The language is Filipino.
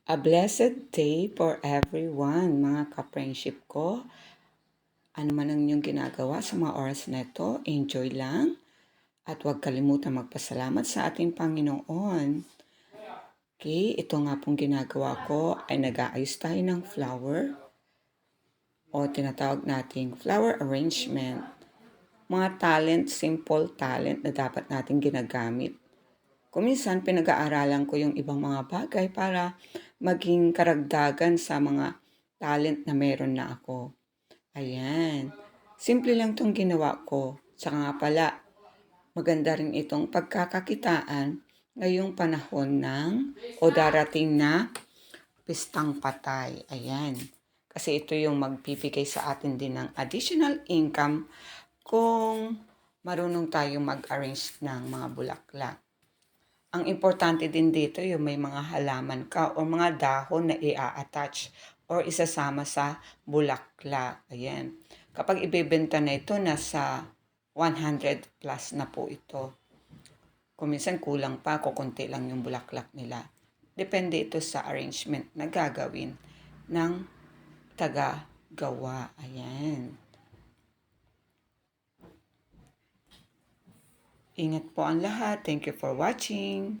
A blessed day for everyone, mga ka-friendship ko. Ano man ang inyong ginagawa sa mga oras na ito, enjoy lang. At huwag kalimutan magpasalamat sa ating Panginoon. Okay, ito nga pong ginagawa ko ay nag-aayos tayo ng flower o tinatawag nating flower arrangement. Mga talent, simple talent na dapat natin ginagamit. Kuminsan pinag-aaralan ko yung ibang mga bagay para maging karagdagan sa mga talent na meron na ako. Ayan. Simple lang tong ginawa ko. Saka nga pala, maganda rin itong pagkakakitaan ngayong panahon ng o darating na pistang patay. Ayan. Kasi ito yung magbibigay sa atin din ng additional income kung marunong tayong mag-arrange ng mga bulaklak. Ang importante din dito yung may mga halaman ka o mga dahon na i-attach or isasama sa bulaklak. Ayan. Kapag ibebenta na ito, nasa 100 plus na po ito. Kung minsan kulang pa, kukunti lang yung bulaklak nila. Depende ito sa arrangement na gagawin ng taga-gawa. Ayan. Ingat po ang lahat. Thank you for watching.